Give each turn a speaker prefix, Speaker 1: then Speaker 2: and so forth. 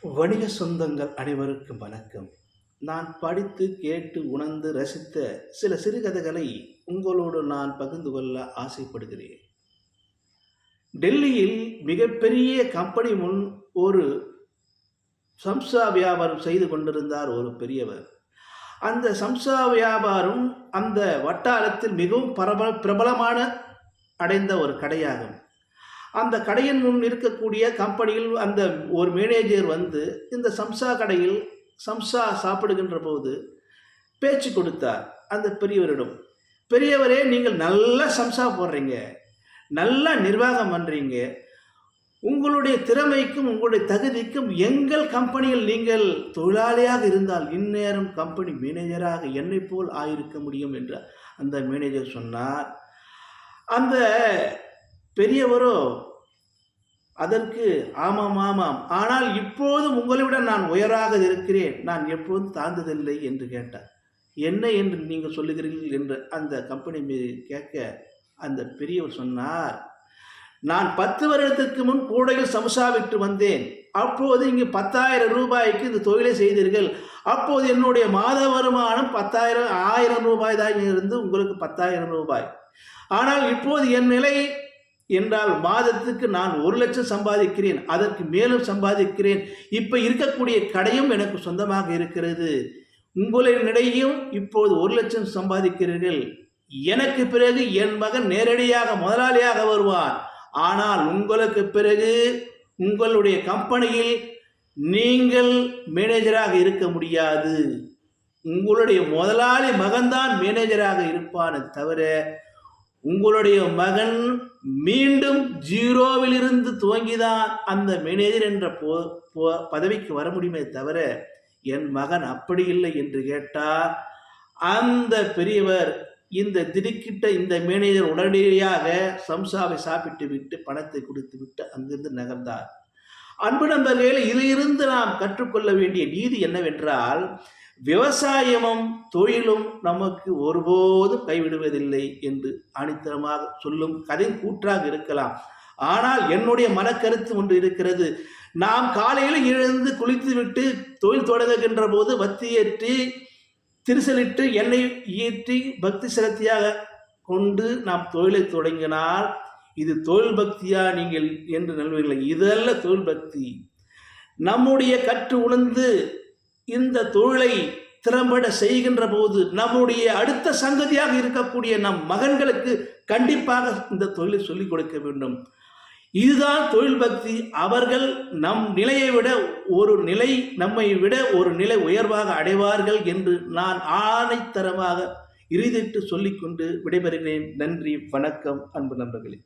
Speaker 1: வணிக சொந்தங்கள் அனைவருக்கும் வணக்கம். நான் படித்து, கேட்டு, உணர்ந்து ரசித்த சில சிறுகதைகளை உங்களோடு நான் பகிர்ந்து கொள்ள ஆசைப்படுகிறேன். டெல்லியில் மிகப்பெரிய கம்பெனி முன் ஒரு சம்சா வியாபாரம் செய்து கொண்டிருந்தார் ஒரு பெரியவர். அந்த சம்சா வியாபாரம் அந்த வட்டாரத்தில் மிகவும் பிரபலமான அடைந்த ஒரு கடையாகும். அந்த கடையின் முன் இருக்கக்கூடிய கம்பெனியில் அந்த ஒரு மேனேஜர் வந்து இந்த சம்சா கடையில் சம்சா சாப்பிடுகின்ற போது பேச்சு கொடுத்தார் அந்த பெரியவரிடம். பெரியவரே, நீங்கள் நல்லா சம்சா போடுறீங்க, நல்லா நிர்வாகம் பண்ணுறீங்க, உங்களுடைய திறமைக்கும் உங்களுடைய தகுதிக்கும் எங்கள் கம்பெனியில் நீங்கள் தொழிலாளியாக இருந்தால் இந்நேரம் கம்பெனி மேனேஜராக என்னை போல் ஆயிருக்க முடியும் என்று அந்த மேனேஜர் சொன்னார். அந்த பெரியவரோ அதற்கு ஆமாம் ஆமாம், ஆனால் இப்போதும் உங்களை விட நான் உயராக இருக்கிறேன், நான் எப்போதும் தாழ்ந்ததில்லை என்று கேட்டார். என்ன என்று நீங்கள் சொல்லுகிறீர்கள் என்று அந்த கம்பெனி மீது கேட்க அந்த பெரியவர் சொன்னார், நான் 10 வருடத்திற்கு முன் கூடையில் சம்சா விட்டு வந்தேன். அப்போது இங்கு 10,000 ரூபாய்க்கு இந்த தொழிலை செய்தீர்கள். அப்போது என்னுடைய மாத வருமானம் 10,000 ரூபாய் தான் இருந்து உங்களுக்கு 10,000 ரூபாய். ஆனால் இப்போது என் நிலை என்றால் மாதத்துக்கு நான் 1 லட்சம் சம்பாதிக்கிறேன், அதற்கு மேலும் சம்பாதிக்கிறேன். இப்போ இருக்கக்கூடிய கடையும் எனக்கு சொந்தமாக இருக்கிறது. உங்களிடையும் இப்போது 1 லட்சம் சம்பாதிக்கிறீர்கள். எனக்கு பிறகு என் மகன் நேரடியாக முதலாளியாக வருவான். ஆனால் உங்களுக்கு பிறகு உங்களுடைய கம்பெனியில் நீங்கள் மேனேஜராக இருக்க முடியாது. உங்களுடைய முதலாளி மகன்தான் மேனேஜராக இருப்பானே தவிர உங்களுடைய மகன் மீண்டும் 0விலிருந்து துவங்கிதான் அந்த மேனேஜர் என்ற பதவிக்கு வர முடியுமே தவிர என் மகன் அப்படி இல்லை என்று கேட்டார். அந்த பெரியவர் இந்த திடுக்கிட்ட இந்த மேனேஜர் உடனடியாக சம்சாவை சாப்பிட்டு விட்டு பணத்தை கொடுத்து விட்டு அங்கிருந்து நகர்ந்தார். அன்பு நண்பர்களே, இதிலிருந்து நாம் கற்றுக்கொள்ள வேண்டிய நீதி என்னவென்றால், விவசாயமும் தொழிலும் நமக்கு ஒருபோதும் கைவிடுவதில்லை என்று ஆணித்தரமாக சொல்லும் கதை கூற்றாக இருக்கலாம். ஆனால் என்னுடைய மனக்கருத்து ஒன்று இருக்கிறது. நாம் காலையில் எழுந்து குளித்துவிட்டு தொழில் தொடங்குகின்ற போது வத்தி ஏற்றி திருசலிட்டு எண்ணெய் ஏற்றி பக்தி சிரத்தியாக கொண்டு நாம் தொழிலை தொடங்கினால் இது தொழில் பக்தியா நீங்கள் என்று நல்வீர்கள். இதல்ல தொழில் பக்தி. நம்முடைய கற்று உணர்ந்து இந்த தொழிலை திறம்பட செய்கின்ற போது நம்முடைய அடுத்த சங்கதியாக இருக்கக்கூடிய நம் மகன்களுக்கு கண்டிப்பாக இந்த தொழிலை சொல்லிக் கொடுக்க வேண்டும். இதுதான் தொழில் பக்தி. அவர்கள் நம் நிலையை விட நம்மை விட ஒரு நிலை உயர்வாக அடைவார்கள் என்று நான் ஆணைத்தரமாக இறுதிட்டு சொல்லிக்கொண்டு விடைபெறுகிறேன். நன்றி, வணக்கம் அன்பு நண்பர்களே.